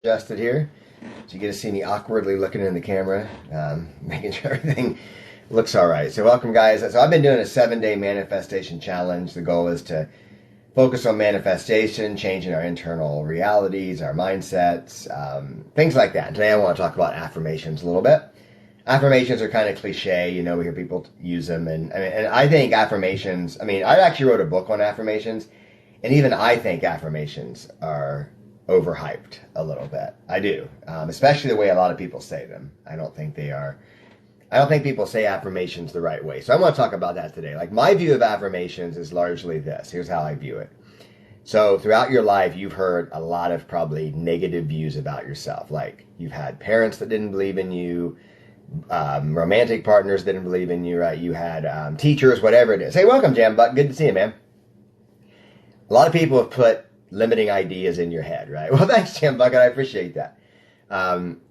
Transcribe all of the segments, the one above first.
Adjusted here, so you get to see me awkwardly looking in the camera, making sure everything looks all right. So welcome, guys. So I've been doing a 7-day manifestation challenge. The goal is to focus on manifestation, changing our internal realities, our mindsets, things like that. Today I want to talk about affirmations a little bit. Affirmations are kind of cliche, we hear people use them, and I think affirmations. I actually wrote a book on affirmations, and even I think affirmations are overhyped a little bit. I do, especially the way a lot of people say them. I don't think they are. I don't think people say affirmations the right way. So I want to talk about that today. Like, my view of affirmations is largely this. Here's how I view it. So throughout your life, you've heard a lot of probably negative views about yourself. Like, you've had parents that didn't believe in you, romantic partners didn't believe in you, right? You had teachers, whatever it is. Hey, welcome, Jam Buck. Good to see you, man. A lot of people have put limiting ideas in your head, right? Well, thanks, Jam Bucket. I appreciate that.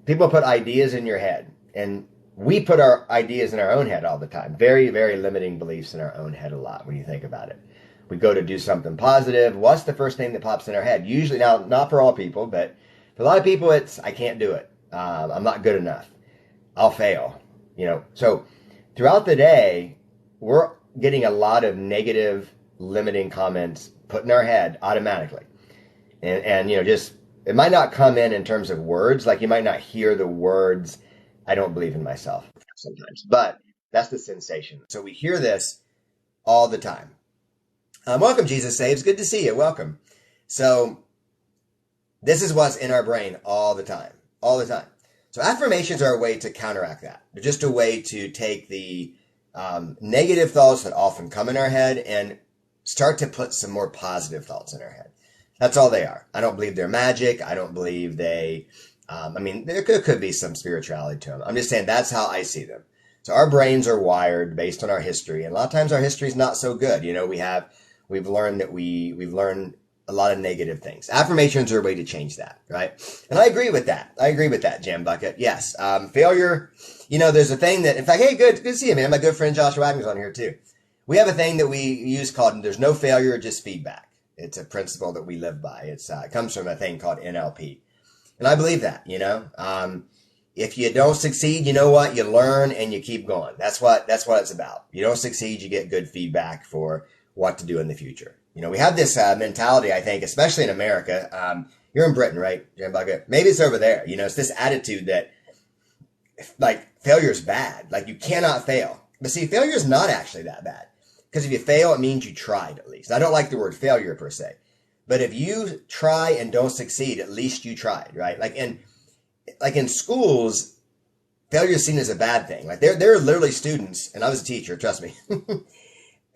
People put ideas in your head, and we put our ideas in our own head all the time. Very, very limiting beliefs in our own head a lot when you think about it. We go to do something positive. What's the first thing that pops in our head? Usually, now, not for all people, but for a lot of people, it's, I can't do it. I'm not good enough. I'll fail. So throughout the day, we're getting a lot of negative, limiting comments put in our head automatically. And just, it might not come in terms of words. Like, you might not hear the words, I don't believe in myself sometimes, but that's the sensation. So we hear this all the time. Welcome, Jesus Saves. Good to see you. Welcome. So this is what's in our brain all the time, all the time. So affirmations are a way to counteract that. They're just a way to take the negative thoughts that often come in our head and start to put some more positive thoughts in our head. That's all they are. I don't believe they're magic. I don't believe they, there could be some spirituality to them. I'm just saying that's how I see them. So our brains are wired based on our history. And a lot of times our history is not so good. We've learned that we've learned a lot of negative things. Affirmations are a way to change that, right? And I agree with that. Jam Bucket. Yes. Failure, there's a thing that, in fact, hey, good to see you, man. My good friend Josh Wagner's on here too. We have a thing that we use called, there's no failure, just feedback. It's a principle that we live by. It comes from a thing called NLP. And I believe that, if you don't succeed, you know what? You learn and you keep going. That's what it's about. You don't succeed, you get good feedback for what to do in the future. We have this mentality, I think, especially in America. You're in Britain, right, Jim Bucket? Maybe it's over there. It's this attitude that, like, failure is bad. Like, you cannot fail. But see, failure is not actually that bad. Because if you fail, it means you tried, at least. I don't like the word failure per se. But if you try and don't succeed, at least you tried, right? Like in schools, failure is seen as a bad thing. Like, there are literally students, and I was a teacher, trust me,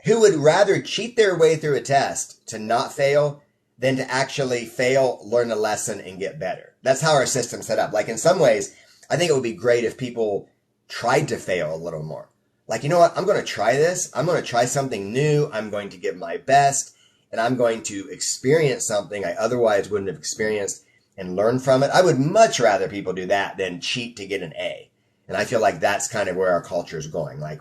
who would rather cheat their way through a test to not fail than to actually fail, learn a lesson, and get better. That's how our system's set up. Like, in some ways, I think it would be great if people tried to fail a little more. Like, you know what? I'm going to try this. I'm going to try something new. I'm going to give my best, and I'm going to experience something I otherwise wouldn't have experienced and learn from it. I would much rather people do that than cheat to get an A. And I feel like that's kind of where our culture is going. Like,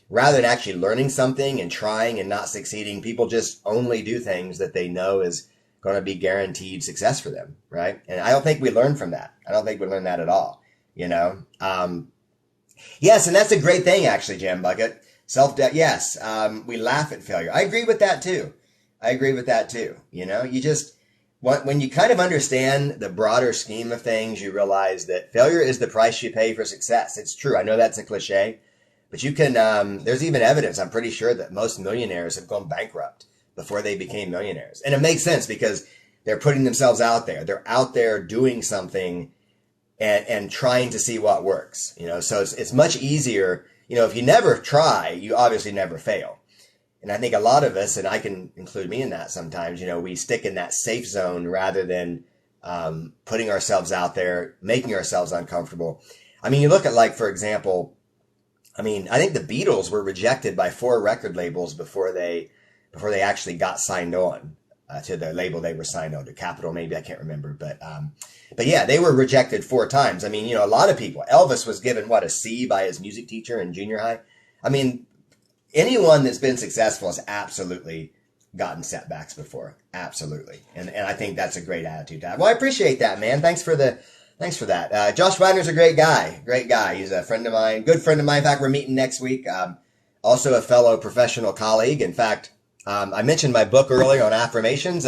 rather than actually learning something and trying and not succeeding, people just only do things that they know is going to be guaranteed success for them, right? And I don't think we learn from that. I don't think we learn that at all, Yes, and that's a great thing, actually, Jam Bucket. Self-doubt, yes. We laugh at failure. I agree with that, too. You just, when you kind of understand the broader scheme of things, you realize that failure is the price you pay for success. It's true. I know that's a cliche, but you can, there's even evidence, I'm pretty sure, that most millionaires have gone bankrupt before they became millionaires. And it makes sense because they're putting themselves out there. They're out there doing something and trying to see what works, so it's much easier, if you never try, you obviously never fail. And I think a lot of us, and I can include me in that sometimes, we stick in that safe zone rather than putting ourselves out there, making ourselves uncomfortable. You look at, like, for example, I think the Beatles were rejected by 4 record labels before they actually got signed on to the label they were signed on to, Capitol, maybe, I can't remember, but yeah, they were rejected 4 times. A lot of people. Elvis was given a C by his music teacher in junior high. Anyone that's been successful has absolutely gotten setbacks before. Absolutely. And I think that's a great attitude to have. Well, I appreciate that, man. Thanks for that. Josh Wagner's a great guy. Great guy. He's a friend of mine, good friend of mine. In fact, we're meeting next week. Also a fellow professional colleague. In fact, I mentioned my book earlier on affirmations.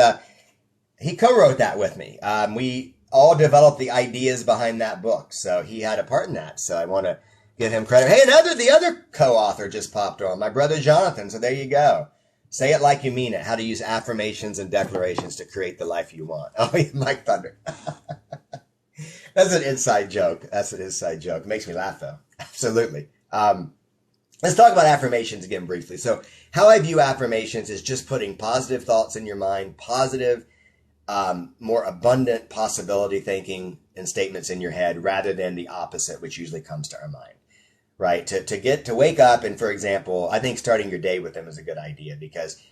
He co-wrote that with me. We all developed the ideas behind that book. So he had a part in that. So I want to give him credit. Hey, the other co-author just popped on, my brother Jonathan. So there you go. Say it like you mean it. How to use affirmations and declarations to create the life you want. Oh, Mike Thunder. That's an inside joke. It makes me laugh, though. Absolutely. Let's talk about affirmations again briefly. So how I view affirmations is just putting positive thoughts in your mind, positive, more abundant possibility thinking and statements in your head rather than the opposite, which usually comes to our mind, right? To wake up and, for example, I think starting your day with them is a good idea because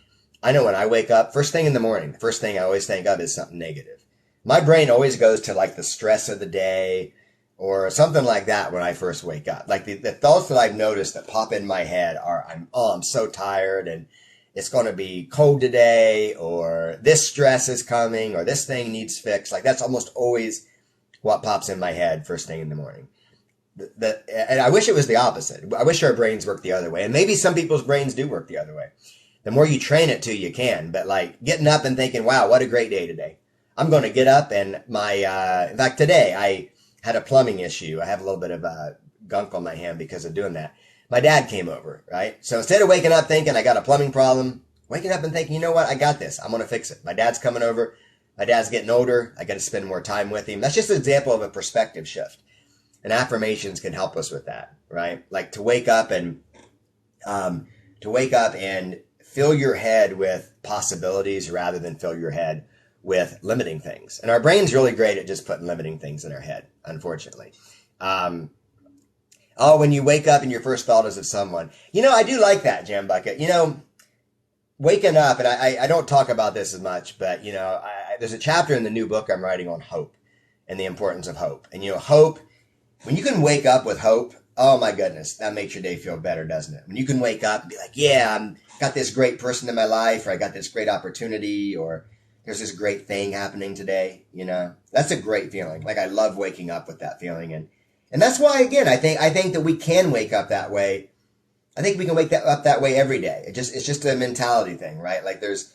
I know when I wake up, first thing in the morning, the first thing I always think of is something negative. My brain always goes to like the stress of the day or something like that when I first wake up. Like the thoughts that I've noticed that pop in my head are, I'm so tired and it's going to be cold today, or this stress is coming, or this thing needs fixed. Like that's almost always what pops in my head first thing in the morning. And I wish it was the opposite. I wish our brains worked the other way. And maybe some people's brains do work the other way. The more you train it to, you can. But like getting up and thinking, wow, what a great day today. I'm going to get up and in fact, today I had a plumbing issue. I have a little bit of gunk on my hand because of doing that. My dad came over, right? So instead of waking up thinking I got a plumbing problem, waking up and thinking, you know what? I got this. I'm going to fix it. My dad's coming over. My dad's getting older. I got to spend more time with him. That's just an example of a perspective shift. And affirmations can help us with that, right? Like to wake up and fill your head with possibilities rather than fill your head with limiting things. And our brain's really great at just putting limiting things in our head, unfortunately. When you wake up and your first thought is of someone. You know, I do like that, Jam Bucket. You know, waking up, and I don't talk about this as much, but, you know, there's a chapter in the new book I'm writing on hope and the importance of hope. And, you know, hope, when you can wake up with hope, oh my goodness, that makes your day feel better, doesn't it? When you can wake up and be like, yeah, I got this great person in my life, or I got this great opportunity, or there's this great thing happening today, you know, that's a great feeling. Like I love waking up with that feeling. And that's why, again, I think that we can wake up that way. I think we can wake up that way every day. It's just a mentality thing, right? Like there's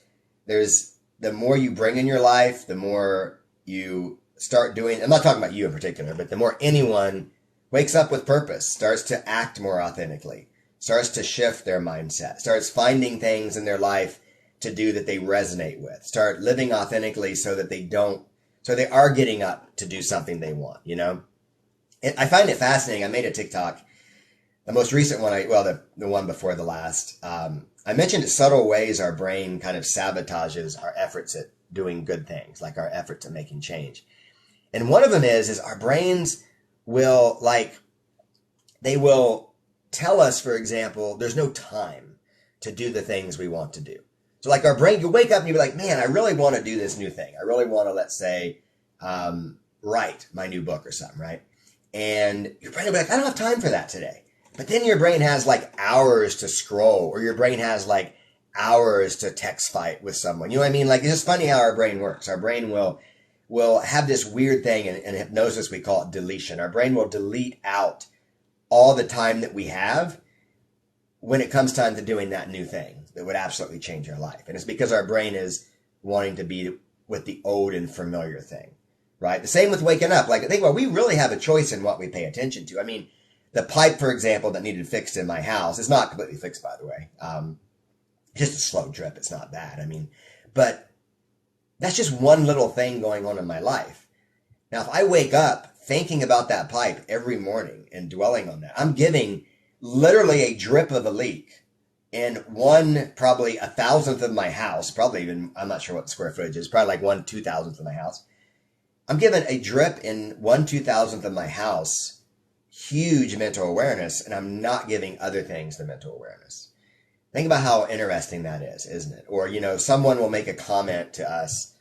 the more you bring in your life, the more you start doing, I'm not talking about you in particular, but the more anyone wakes up with purpose, starts to act more authentically, starts to shift their mindset, starts finding things in their life to do that they resonate with, start living authentically so that they are getting up to do something they want, you know? I find it fascinating. I made a TikTok, the most recent one, the one before the last. I mentioned subtle ways our brain kind of sabotages our efforts at doing good things, like our efforts at making change. And one of them is our brains will they will tell us, for example, there's no time to do the things we want to do. So like our brain, you wake up and you're like, man, I really want to do this new thing. I really want to, let's say, write my new book or something, right? And your brain will be like, I don't have time for that today. But then your brain has like hours to scroll, or your brain has like hours to text fight with someone. You know what I mean? Like, it's just funny how our brain works. Our brain will have this weird thing in hypnosis, we call it deletion. Our brain will delete out all the time that we have when it comes time to doing that new thing that would absolutely change our life. And it's because our brain is wanting to be with the old and familiar thing, right? The same with waking up. Like, think about, we really have a choice in what we pay attention to. I mean, the pipe, for example, that needed fixed in my house is not completely fixed, by the way. Just a slow drip. It's not bad. I mean, but that's just one little thing going on in my life. Now, if I wake up thinking about that pipe every morning and dwelling on that, I'm giving literally a drip of a leak in probably 1,000th of my house, probably even, I'm not sure what the square footage is, probably like 1/2,000th of my house. I'm giving a drip in 1/2,000th of my house huge mental awareness, and I'm not giving other things the mental awareness. Think about how interesting that is, isn't it? Or, you know, someone will make a comment to us,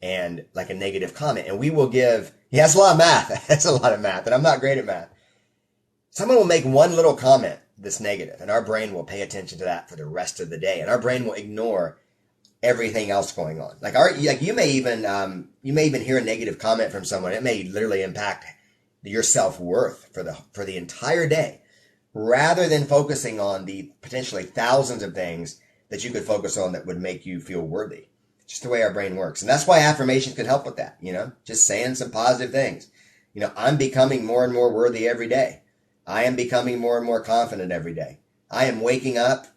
and like a negative comment, and we will give, that's a lot of math. That's a lot of math, and I'm not great at math. Someone will make one little comment that's negative, and our brain will pay attention to that for the rest of the day, and our brain will ignore everything else going on. Like you may even hear a negative comment from someone. It may literally impact your self-worth for the entire day, rather than focusing on the potentially thousands of things that you could focus on that would make you feel worthy. Just the way our brain works. And that's why affirmation could help with that, just saying some positive things. I'm becoming more and more worthy every day. I am becoming more and more confident every day. I am waking up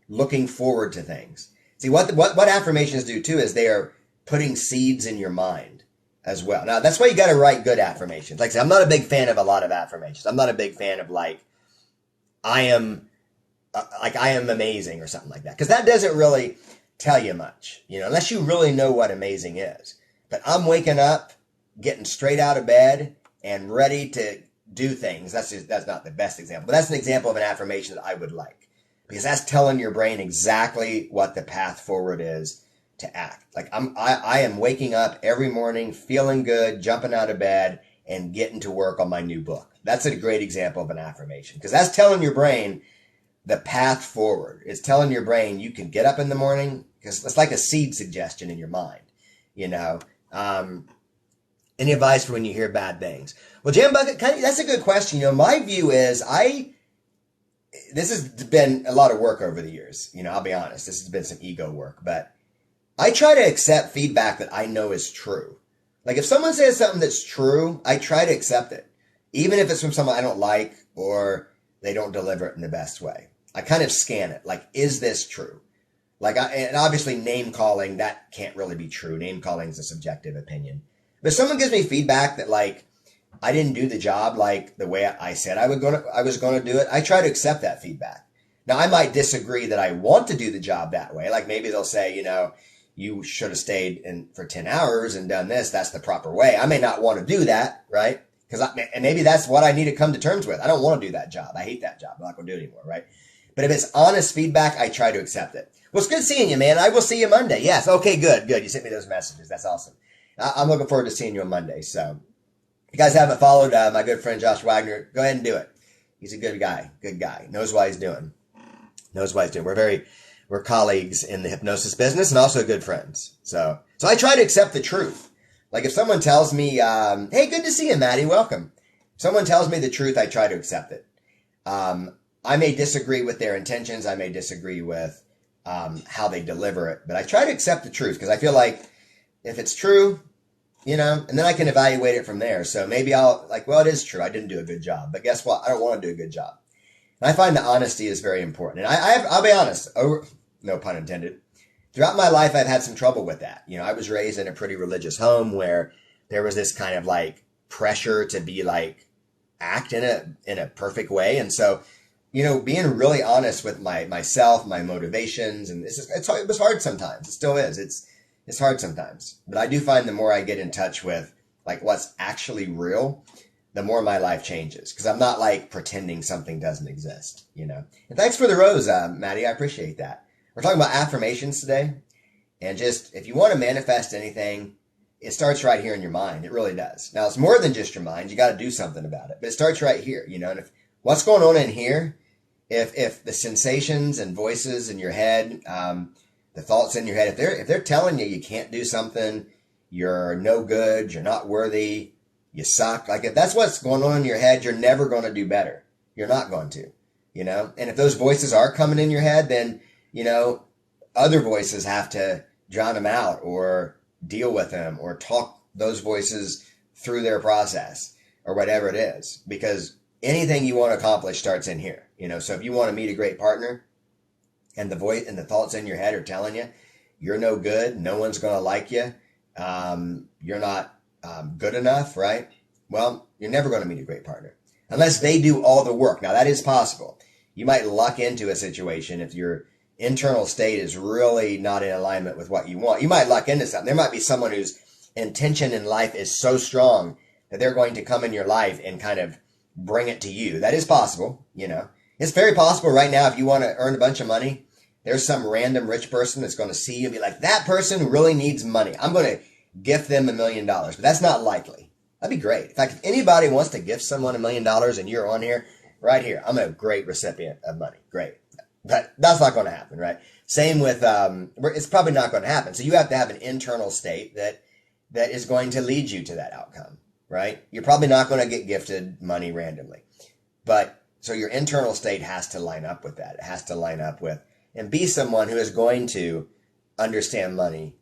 looking forward to things. See, what affirmations do too is they are putting seeds in your mind as well. Now, that's why you got to write good affirmations. Like I said, I'm not a big fan of a lot of affirmations. I'm not a big fan of I am amazing or something like that. Because that doesn't really tell you much, unless you really know what amazing is. But I'm waking up, getting straight out of bed and ready to do things. That's not the best example, but that's an example of an affirmation that I would like, because that's telling your brain exactly what the path forward is to act. Like I am waking up every morning feeling good, jumping out of bed and getting to work on my new book. That's a great example of an affirmation, because that's telling your brain the path forward. It's telling your brain you can get up in the morning, because it's like a seed suggestion in your mind, Any advice for when you hear bad things? Well, Jim Bucket, that's a good question. My view is this has been a lot of work over the years. I'll be honest, this has been some ego work, but I try to accept feedback that I know is true. Like if someone says something that's true, I try to accept it, even if it's from someone I don't like or they don't deliver it in the best way. I kind of scan it. Like, is this true? And obviously name calling, that can't really be true. Name calling is a subjective opinion. But if someone gives me feedback that I didn't do the job the way I said I was going to do it, I try to accept that feedback. Now, I might disagree that I want to do the job that way. Like maybe they'll say, you should have stayed in for 10 hours and done this. That's the proper way. I may not want to do that, right? And maybe that's what I need to come to terms with. I don't want to do that job. I hate that job. I'm not going to do it anymore, right? But if it's honest feedback, I try to accept it. Well, it's good seeing you, man. I will see you Monday. Yes. Okay, good. You sent me those messages. That's awesome. I'm looking forward to seeing you on Monday. So if you guys haven't followed my good friend Josh Wagner, go ahead and do it. He's a good guy. Knows what he's doing. We're colleagues in the hypnosis business and also good friends. So I try to accept the truth. Like if someone tells me, hey, good to see you, Maddie, welcome. If someone tells me the truth, I try to accept it. I may disagree with their intentions. I may disagree with how they deliver it, but I try to accept the truth, because I feel like if it's true, and then I can evaluate it from there. So maybe it is true. I didn't do a good job, but guess what? I don't want to do a good job. And I find that honesty is very important. And I'll be honest, no pun intended. Throughout my life, I've had some trouble with that. I was raised in a pretty religious home where there was this kind of pressure to be act in a perfect way. And so, being really honest with myself, my motivations, and it was hard sometimes. It still is. It's hard sometimes. But I do find the more I get in touch with what's actually real, the more my life changes. Because I'm not pretending something doesn't exist, And thanks for the rose, Maddie. I appreciate that. We're talking about affirmations today. And just, if you want to manifest anything, it starts right here in your mind. It really does. Now, it's more than just your mind. You got to do something about it. But it starts right here, And if what's going on in here, if the sensations and voices in your head, the thoughts in your head, if they're telling you can't do something, you're no good, you're not worthy, you suck. If that's what's going on in your head, you're never going to do better. You're not going to, And if those voices are coming in your head, then, other voices have to drown them out or deal with them or talk those voices through their process or whatever it is. Because anything you want to accomplish starts in here, So if you want to meet a great partner, and the voice and the thoughts in your head are telling you you're no good, no one's going to like you, you're not good enough, right? Well, you're never going to meet a great partner unless they do all the work. Now, that is possible. You might luck into a situation if your internal state is really not in alignment with what you want. You might luck into something. There might be someone whose intention in life is so strong that they're going to come in your life and kind of bring it to you. That is possible, It's very possible right now, if you want to earn a bunch of money, there's some random rich person that's going to see you and be like, that person really needs money. I'm going to gift them $1 million. But that's not likely. That'd be great. In fact, if anybody wants to gift someone $1 million and you're on here, right here. I'm a great recipient of money. Great. But that's not going to happen, right? Same with, it's probably not going to happen. So you have to have an internal state that is going to lead you to that outcome, right? You're probably not going to get gifted money randomly. But so your internal state has to line up with that. It has to line up with and be someone who is going to understand money,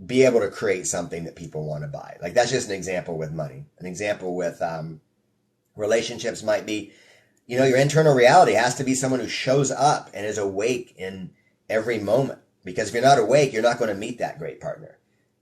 be able to create something that people want to buy. Like that's just an example with money. An example with relationships might be, your internal reality has to be someone who shows up and is awake in every moment. Because if you're not awake, you're not going to meet that great partner.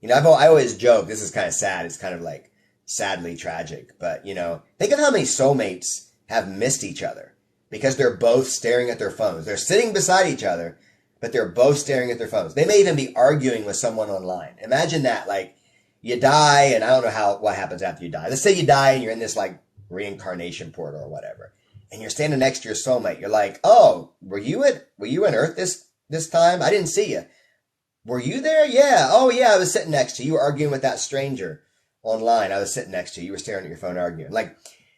I always joke, this is kind of sad. It's kind of like sadly tragic. But, think of how many soulmates have missed each other because they're both staring at their phones. They're sitting beside each other, but they're both staring at their phones. They may even be arguing with someone online. Imagine that, like you die and I don't know what happens after you die. Let's say you die and you're in this like reincarnation portal or whatever. And you're standing next to your soulmate. You're like, oh, were you in Earth this time? I didn't see you. Were you there? Yeah. Oh yeah, I was sitting next to you. You were arguing with that stranger online. I was sitting next to you. You were staring at your phone arguing. Like,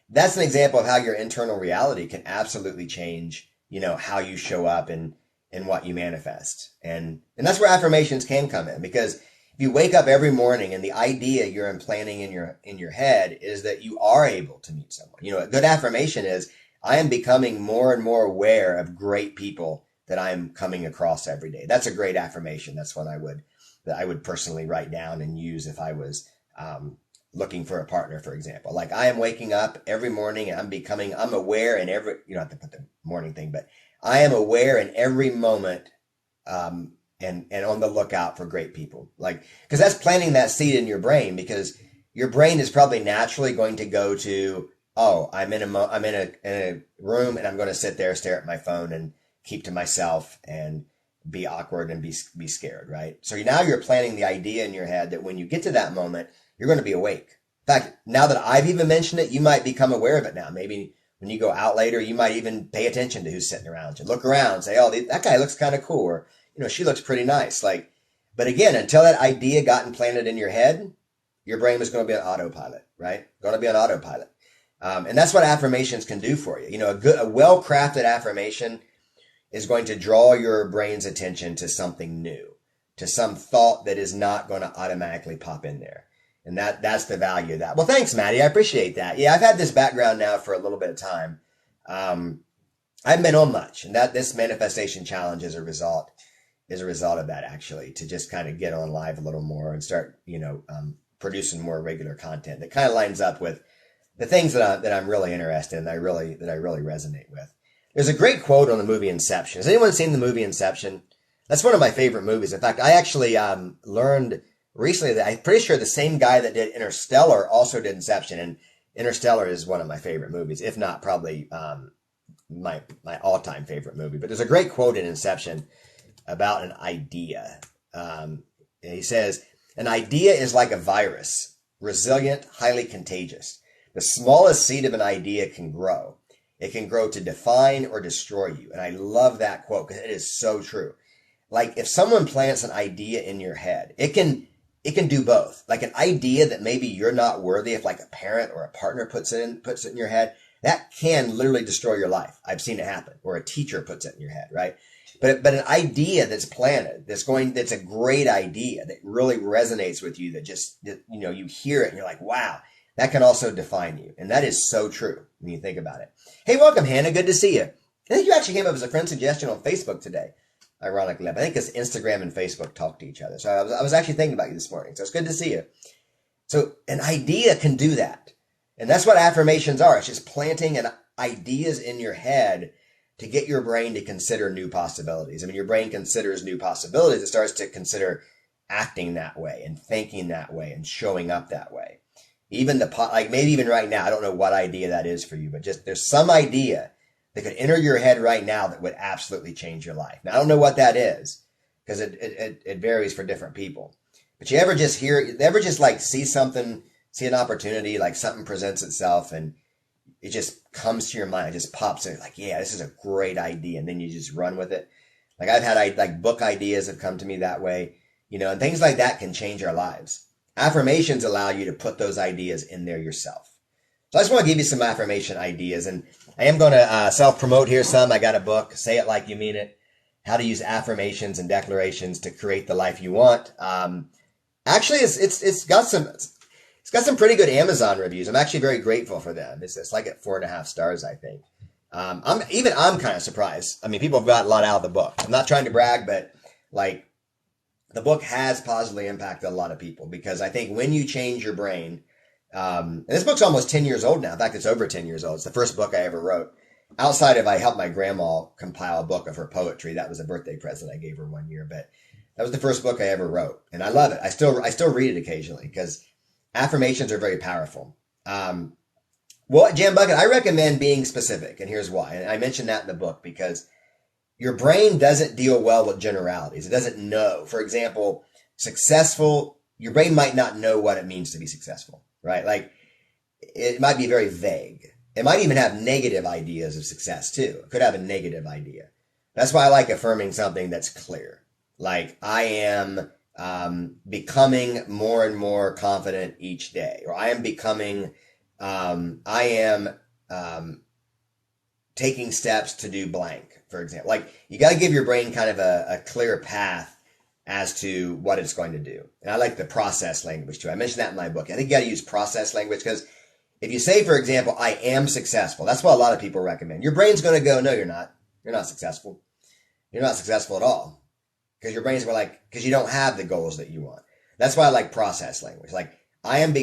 that's an example of how your internal reality can absolutely change, how you show up and what you manifest. And that's where affirmations can come in, because if you wake up every morning and the idea you're implanting in your head is that you are able to meet someone. A good affirmation is, I am becoming more and more aware of great people that I'm coming across every day. That's a great affirmation. That's one that I would personally write down and use if I was looking for a partner, for example. Like, I am waking up every morning and I'm aware in every, you don't have to put the morning thing, but I am aware in every moment and on the lookout for great people. Like, because that's planting that seed in your brain, because your brain is probably naturally going to go to, oh, I'm in a room and I'm going to sit there, stare at my phone and keep to myself and be awkward and be scared, right? So now you're planting the idea in your head that when you get to that moment, you're going to be awake. In fact, now that I've even mentioned it, you might become aware of it now. Maybe when you go out later, you might even pay attention to who's sitting around you. Look around and say, oh, that guy looks kind of cool. Or, she looks pretty nice. Like, but again, until that idea got implanted in your head, your brain was going to be on autopilot, right? Going to be on autopilot. And that's what affirmations can do for you. A well-crafted affirmation is going to draw your brain's attention to something new, to some thought that is not going to automatically pop in there. And that's the value of that. Well, thanks, Maddie. I appreciate that. Yeah, I've had this background now for a little bit of time. I haven't been on much, and this manifestation challenge is a result of that, actually, to just kind of get on live a little more and start, producing more regular content that kind of lines up with the things that I'm really interested in, that I really resonate with. There's a great quote on the movie Inception. Has anyone seen the movie Inception? That's one of my favorite movies. In fact, I actually learned recently that I'm pretty sure the same guy that did Interstellar also did Inception, and Interstellar is one of my favorite movies, if not probably my all-time favorite movie. But there's a great quote in Inception about an idea. He says, an idea is like a virus, resilient, highly contagious. The smallest seed of an idea can grow. It can grow to define or destroy you. And I love that quote because it is so true. Like, if someone plants an idea in your head, it can do both. Like, an idea that maybe you're not worthy, if like a parent or a partner puts it in your head, that can literally destroy your life. I've seen it happen. Or a teacher puts it in your head, right? But an idea that's planted, that's a great idea that really resonates with you, you hear it and you're like, wow, that can also define you. And that is so true when you think about it. Hey, welcome, Hannah. Good to see you. I think you actually came up as a friend suggestion on Facebook today. Ironically, I think it's Instagram and Facebook talk to each other. So I was actually thinking about you this morning. So it's good to see you. So an idea can do that. And that's what affirmations are. It's just planting ideas in your head to get your brain to consider new possibilities. I mean, your brain considers new possibilities. It starts to consider acting that way and thinking that way and showing up that way. Even maybe even right now, I don't know what idea that is for you, but just there's some idea that could enter your head right now that would absolutely change your life. Now, I don't know what that is because it varies for different people. But you ever just see an opportunity, like something presents itself and it just comes to your mind, it just pops in, like, yeah, this is a great idea. And then you just run with it. Like, I've had book ideas have come to me that way, and things like that can change our lives. Affirmations allow you to put those ideas in there yourself. So I just want to give you some affirmation ideas, and I am going to self-promote here some. I got a book, Say It Like You Mean It, How to Use Affirmations and Declarations to Create the Life You Want. Actually, it's got some pretty good Amazon reviews. I'm actually very grateful for them. It's like at 4.5 stars, I think. I'm kind of surprised. I mean, people have got a lot out of the book. I'm not trying to brag, but like the book has positively impacted a lot of people, because I think when you change your brain, and this book's almost 10 years old now. In fact, it's over 10 years old. It's the first book I ever wrote. Outside of I helped my grandma compile a book of her poetry. That was a birthday present I gave her one year, but that was the first book I ever wrote. And I love it. I still read it occasionally because affirmations are very powerful. Well, Jam Bucket, I recommend being specific, and here's why. And I mentioned that in the book because your brain doesn't deal well with generalities. It doesn't know. For example, your brain might not know what it means to be successful, right? Like, it might be very vague. It might even have negative ideas of success too. It could have a negative idea. That's why I like affirming something that's clear. Like, I am becoming more and more confident each day, or I am taking steps to do blank, for example. Like, you got to give your brain kind of a clear path as to what it's going to do. And I like the process language too. I mentioned that in my book. I think you got to use process language, because if you say, for example, I am successful, that's what a lot of people recommend. Your brain's going to go, no, you're not. You're not successful. You're not successful at all. Because your brain's because you don't have the goals that you want. That's why I like process language. Like, let's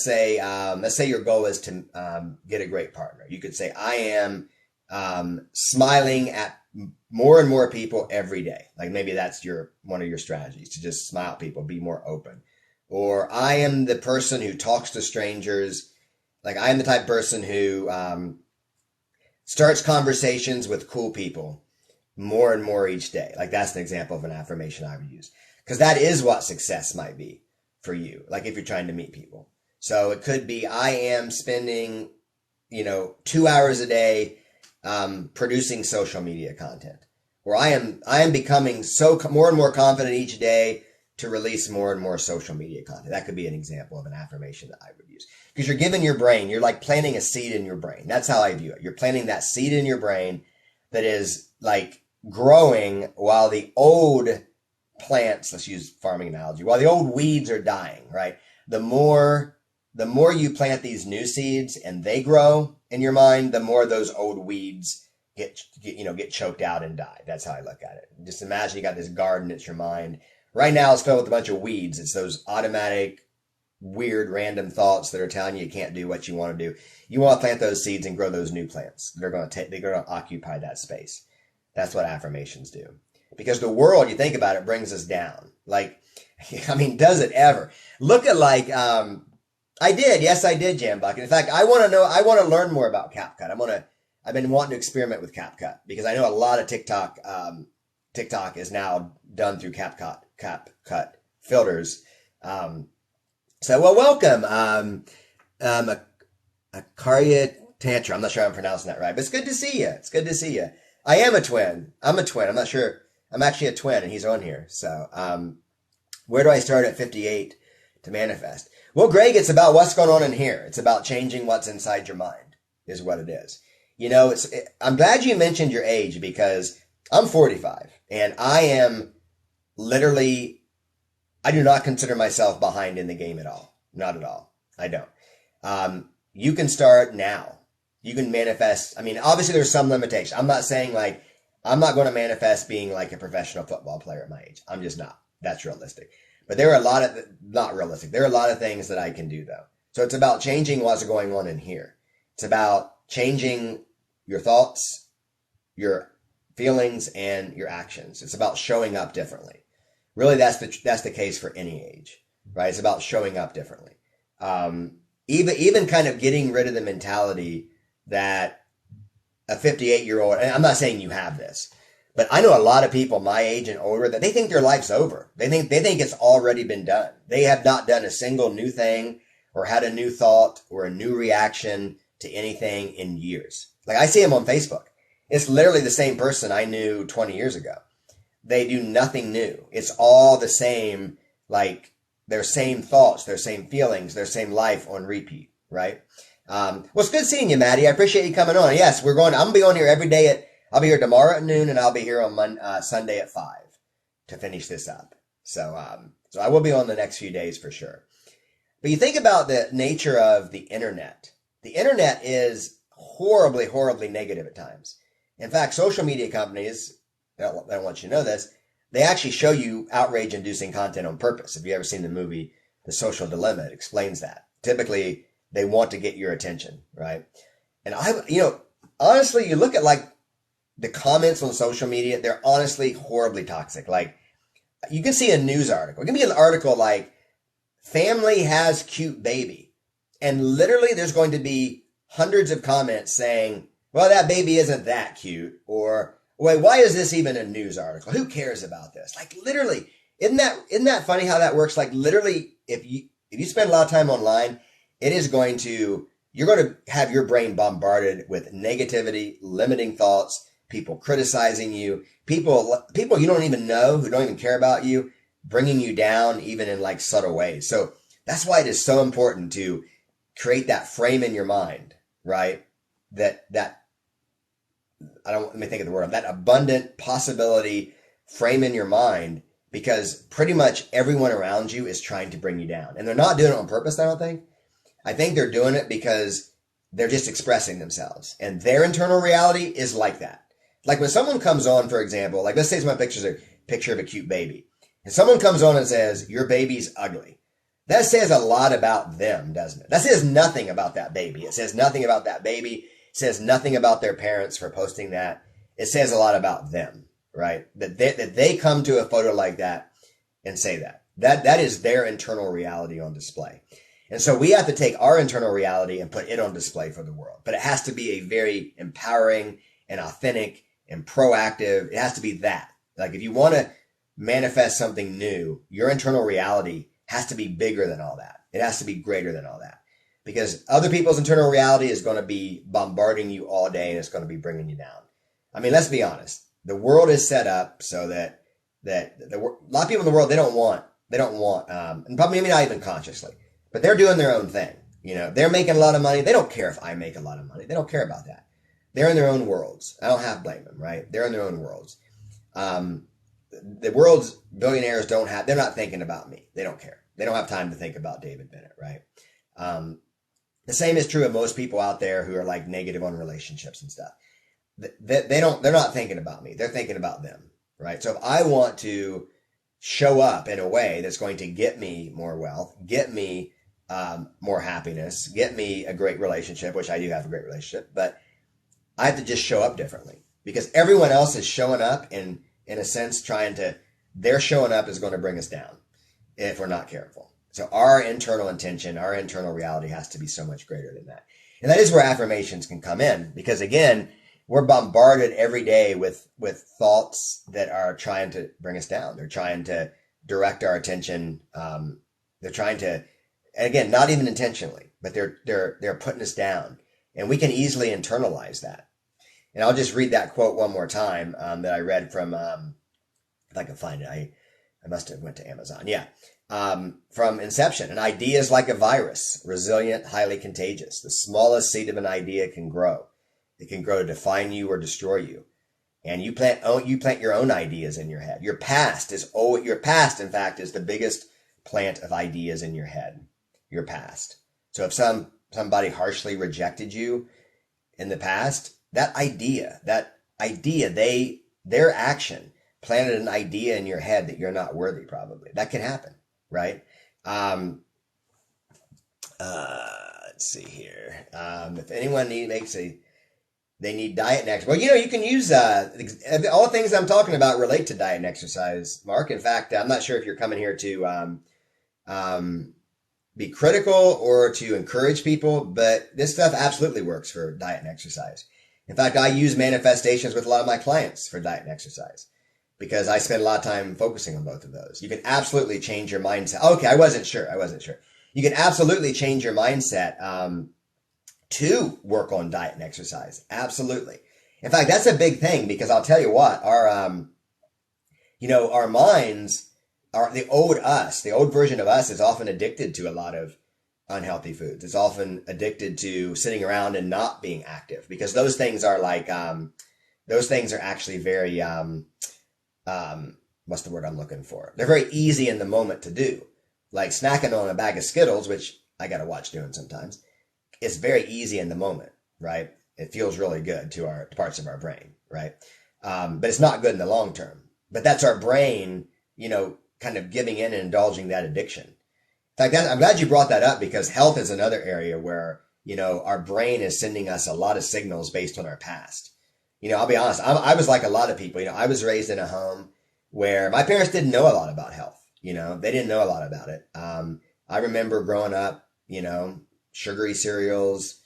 say your goal is to get a great partner. You could say, I am smiling at more and more people every day. Like, maybe that's one of your strategies, to just smile at people, be more open. Or I am the person who talks to strangers. Like, I am the type of person who starts conversations with cool people more and more each day. Like, that's an example of an affirmation I would use, because that is what success might be for you. Like, if you're trying to meet people. So it could be, I am spending, 2 hours a day producing social media content, or I am becoming more and more confident each day to release more and more social media content. That could be an example of an affirmation that I would use, because you're giving your brain, you're like planting a seed in your brain. That's how I view it. You're planting that seed in your brain that is like growing while the old plants, let's use farming analogy, while the old weeds are dying, right? The more you plant these new seeds and they grow in your mind, the more those old weeds get choked out and die. That's how I look at it. Just imagine you got this garden, it's your mind. Right now it's filled with a bunch of weeds. It's those automatic, weird, random thoughts that are telling you can't do what you want to do. You want to plant those seeds and grow those new plants. They're going to occupy that space. That's what affirmations do. Because the world, you think about it, brings us down. Like, I mean, does it ever? Look at I did, Jam Bucket. In fact, I want to learn more about CapCut. I've been wanting to experiment with CapCut, because I know a lot of TikTok is now done through CapCut filters. Welcome, Akarya Tantra. I'm not sure I'm pronouncing that right, but it's good to see you. It's good to see you. I am a twin. I'm a twin. I'm not sure. I'm actually a twin, and he's on here. So, where do I start at 58 to manifest? Well, Greg, it's about what's going on in here. It's about changing what's inside your mind, is what it is. I'm glad you mentioned your age, because I'm 45, and I am literally, I do not consider myself behind in the game at all. Not at all. I don't. You can start now. You can manifest. I mean, obviously there's some limitation. I'm not saying I'm not going to manifest being like a professional football player at my age. I'm just not. That's realistic. But there are not realistic. There are a lot of things that I can do though. So it's about changing what's going on in here. It's about changing your thoughts, your feelings, and your actions. It's about showing up differently. Really, that's the case for any age, right? It's about showing up differently. Even kind of getting rid of the mentality that a 58-year-old, and I'm not saying you have this, but I know a lot of people my age and older that they think their life's over. They think it's already been done. They have not done a single new thing or had a new thought or a new reaction to anything in years. Like, I see them on Facebook. It's literally the same person I knew 20 years ago. They do nothing new. It's all the same, like their same thoughts, their same feelings, their same life on repeat, right? Well, it's good seeing you, Maddie. I appreciate you coming on. Yes, I'm going to be on here every day I'll be here tomorrow at noon, and I'll be here on Sunday at 5 to finish this up. So I will be on the next few days for sure. But you think about the nature of the internet. The internet is horribly, horribly negative at times. In fact, social media companies, I don't want you to know this, they actually show you outrage-inducing content on purpose. If you've ever seen the movie The Social Dilemma, it explains that. Typically, they want to get your attention, right? And honestly, you look at like the comments on social media, they're honestly horribly toxic. Like, you can see a news article. It can be an article like, family has cute baby. And literally there's going to be hundreds of comments saying, well, that baby isn't that cute. Or, wait, why is this even a news article? Who cares about this? Like, literally, isn't that funny how that works? Like, literally, if you spend a lot of time online, you're going to have your brain bombarded with negativity, limiting thoughts, people criticizing you, people you don't even know, who don't even care about you, bringing you down even in like subtle ways. So that's why it is so important to create that frame in your mind, right? That let me think of the word, that abundant possibility frame in your mind, because pretty much everyone around you is trying to bring you down. And they're not doing it on purpose, I don't think. I think they're doing it because they're just expressing themselves. And their internal reality is like that. Like when someone comes on, for example, like let's say my picture's a picture of a cute baby. And someone comes on and says, your baby's ugly. That says a lot about them, doesn't it? That says nothing about that baby. It says nothing about that baby. It says nothing about their parents for posting that. It says a lot about them, right? That they come to a photo like that and say that. That is their internal reality on display. And so we have to take our internal reality and put it on display for the world. But it has to be a very empowering and authentic and proactive. It has to be that. Like if you want to manifest something new, your internal reality has to be bigger than all that. It has to be greater than all that. Because other people's internal reality is going to be bombarding you all day and it's going to be bringing you down. I mean, let's be honest. The world is set up so that a lot of people in the world, they don't want, and probably maybe not even consciously, but they're doing their own thing. You know, they're making a lot of money. They don't care if I make a lot of money. They don't care about that. They're in their own worlds. I don't have to blame them, right? They're in their own worlds. The world's billionaires they're not thinking about me. They don't care. They don't have time to think about David Bennett, right? The same is true of most people out there who are like negative on relationships and stuff. They're not thinking about me. They're thinking about them, right? So if I want to show up in a way that's going to get me more wealth, get me more happiness, get me a great relationship, which I do have a great relationship, but I have to just show up differently because everyone else is showing up in a sense their showing up is going to bring us down if we're not careful. So our internal intention, our internal reality has to be so much greater than that. And that is where affirmations can come in because again, we're bombarded every day with thoughts that are trying to bring us down. They're trying to direct our attention. They're trying to, and again, not even intentionally, but they're putting us down. And we can easily internalize that. And I'll just read that quote one more time that I read from, if I can find it, I must have went to Amazon. Yeah. From Inception. An idea is like a virus, resilient, highly contagious. The smallest seed of an idea can grow. It can grow to define you or destroy you. And you plant your own ideas in your head. Your past, in fact, is the biggest plant of ideas in your head. Your past. So if somebody harshly rejected you in the past, their action planted an idea in your head that you're not worthy, probably. That can happen, right? Let's see here. If anyone they need diet and exercise. Well, you can use all the things I'm talking about relate to diet and exercise, Mark. In fact, I'm not sure if you're coming here to be critical or to encourage people, but this stuff absolutely works for diet and exercise. In fact, I use manifestations with a lot of my clients for diet and exercise because I spend a lot of time focusing on both of those. You can absolutely change your mindset. Okay, I wasn't sure. You can absolutely change your mindset to work on diet and exercise. Absolutely. In fact, that's a big thing because I'll tell you what, our minds, the old version of us is often addicted to a lot of unhealthy foods. It's often addicted to sitting around and not being active, because those things are like, those things are actually very, what's the word I'm looking for? They're very easy in the moment to do. Like snacking on a bag of Skittles, which I got to watch doing sometimes. It's very easy in the moment, right? It feels really good to our parts of our brain, right? But it's not good in the long term. But that's our brain, kind of giving in and indulging that addiction. In fact, I'm glad you brought that up, because health is another area where, our brain is sending us a lot of signals based on our past. I'll be honest, I was like a lot of people. I was raised in a home where my parents didn't know a lot about health. They didn't know a lot about it. I remember growing up, sugary cereals,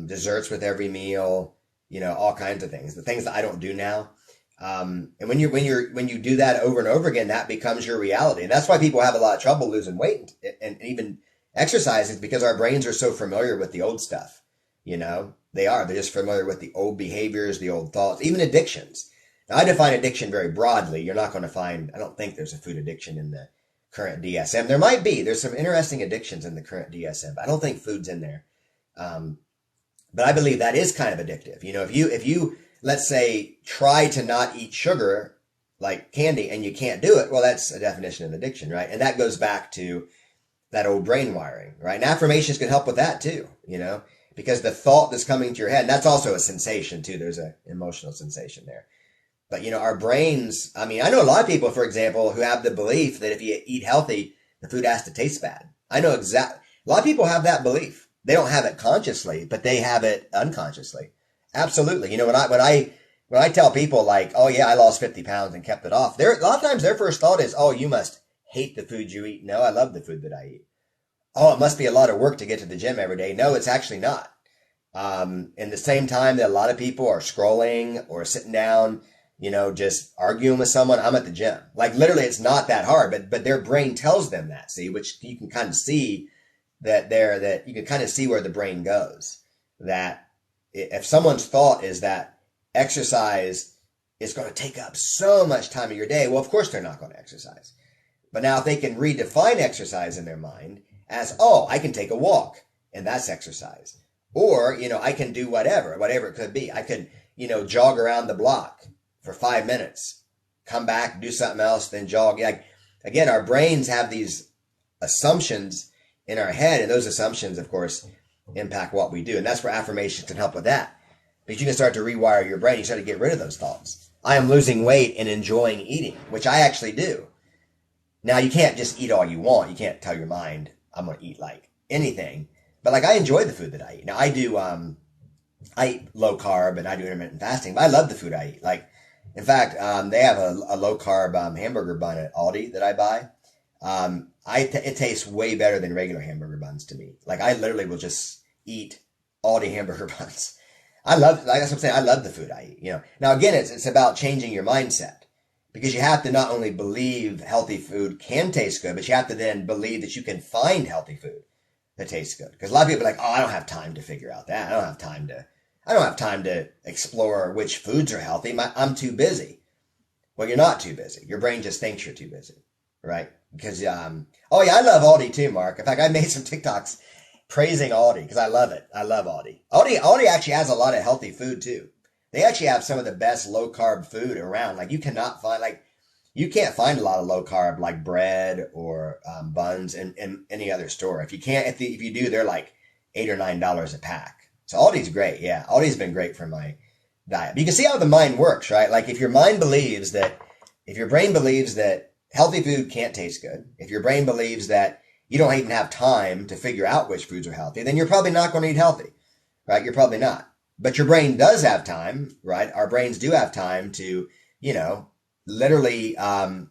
desserts with every meal, all kinds of things, the things that I don't do now. And when you do that over and over again, that becomes your reality. And that's why people have a lot of trouble losing weight and even exercising, because our brains are so familiar with the old stuff. They're just familiar with the old behaviors, the old thoughts, even addictions. Now, I define addiction very broadly. You're not going to find, I don't think there's a food addiction in the current DSM. There might be. There's some interesting addictions in the current DSM, but I don't think food's in there. But I believe that is kind of addictive. If you, let's say, try to not eat sugar like candy and you can't do it, well, that's a definition of addiction, right? And that goes back to that old brain wiring, right? And affirmations can help with that too, because the thought that's coming to your head, and that's also a sensation too. There's an emotional sensation there. But, our brains, I know a lot of people, for example, who have the belief that if you eat healthy, the food has to taste bad. A lot of people have that belief. They don't have it consciously, but they have it unconsciously. Absolutely. When I tell people like, oh yeah, I lost 50 pounds and kept it off, a lot of times their first thought is, oh, you must hate the food you eat. No, I love the food that I eat. Oh, it must be a lot of work to get to the gym every day. No, it's actually not. In the same time that a lot of people are scrolling or sitting down, just arguing with someone, I'm at the gym. Like literally it's not that hard, but their brain tells them that, see, which you can kind of see that you can kind of see where the brain goes. That if someone's thought is that exercise is going to take up so much time of your day, well, of course they're not going to exercise. But now if they can redefine exercise in their mind as, oh, I can take a walk and that's exercise. Or, I can do whatever it could be. I could, jog around the block for 5 minutes, come back, do something else, then jog. Again, our brains have these assumptions in our head, and those assumptions, of course, impact what we do. And that's where affirmations can help with that. Because you can start to rewire your brain. You start to get rid of those thoughts. I am losing weight and enjoying eating, which I actually do. Now, you can't just eat all you want. You can't tell your mind, I'm going to eat like anything. But like, I enjoy the food that I eat. Now, I eat low carb and I do intermittent fasting, but I love the food I eat. Like, in fact, they have a low carb hamburger bun at Aldi that I buy. It tastes way better than regular hamburger buns to me. Like, I literally will just eat Aldi hamburger buns. Like that's what I'm saying. I love the food I eat, Now, again, it's about changing your mindset, because you have to not only believe healthy food can taste good, but you have to then believe that you can find healthy food that tastes good. Because a lot of people are like, oh, I don't have time to figure out that. I don't have time to explore which foods are healthy. I'm too busy. Well, you're not too busy. Your brain just thinks you're too busy, right? Because, oh yeah, I love Aldi too, Mark. In fact, I made some TikToks praising Aldi because I love it. I love Aldi. Aldi actually has a lot of healthy food too. They actually have some of the best low carb food around. Like you can't find a lot of low carb like bread or buns in any other store. If you do, they're like $8 or $9 a pack. So Aldi's great. Yeah, Aldi's been great for my diet. But you can see how the mind works, right? Like if your brain believes that healthy food can't taste good, if your brain believes that you don't even have time to figure out which foods are healthy, then you're probably not going to eat healthy, right? You're probably not. But your brain does have time, right? Our brains do have time to, literally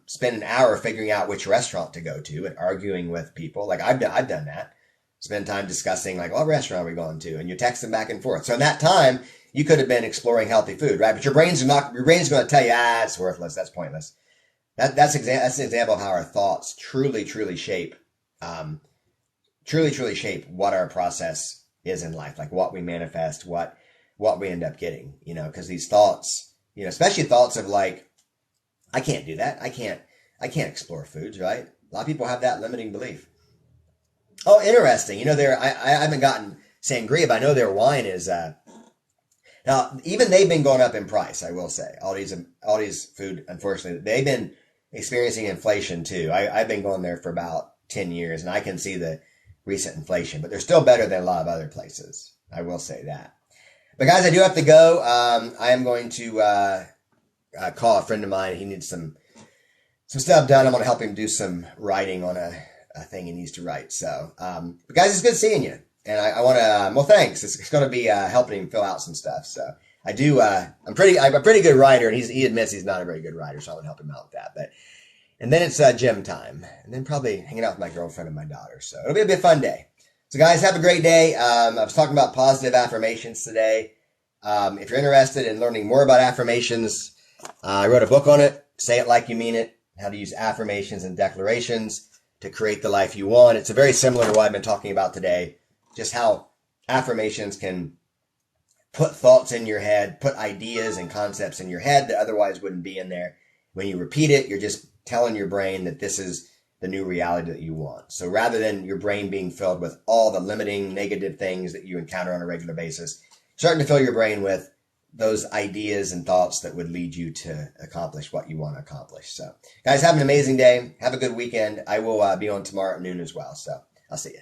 spend an hour figuring out which restaurant to go to and arguing with people. Like I've done that. Spend time discussing like, what restaurant are we going to? And you text them back and forth. So in that time, you could have been exploring healthy food, right? But your brain's going to tell you, it's worthless. That's pointless. That's an example of how our thoughts truly shape what our process is in life, like what we manifest, what we end up getting, because these thoughts, especially thoughts of like, I can't do that. I can't explore foods, right? A lot of people have that limiting belief. Oh, interesting. I haven't gotten sangria, but I know their wine is now even they've been going up in price. I will say Aldi's food, unfortunately, they've been experiencing inflation too. I've been going there for about 10 years, and I can see the recent inflation, but they're still better than a lot of other places. I will say that. But guys, I do have to go. I am going to call a friend of mine. He needs some stuff done. I'm going to help him do some writing on a thing he needs to write. So, but guys, it's good seeing you. And I want to, well, thanks. It's going to be helping him fill out some stuff. So I do, I'm a pretty good writer, and he admits he's not a very good writer, so I'm going to help him out with that. And then it's gym time, and then probably hanging out with my girlfriend and my daughter. So it'll be a bit fun day. So guys, have a great day. I was talking about positive affirmations today. If you're interested in learning more about affirmations, I wrote a book on it, Say It Like You Mean It, how to use affirmations and declarations to create the life you want. It's very similar to what I've been talking about today, just how affirmations can put thoughts in your head, put ideas and concepts in your head that otherwise wouldn't be in there. When you repeat it, you're just telling your brain that this is the new reality that you want. So rather than your brain being filled with all the limiting negative things that you encounter on a regular basis, starting to fill your brain with those ideas and thoughts that would lead you to accomplish what you want to accomplish. So guys, have an amazing day. Have a good weekend. I will be on tomorrow at noon as well. So I'll see you.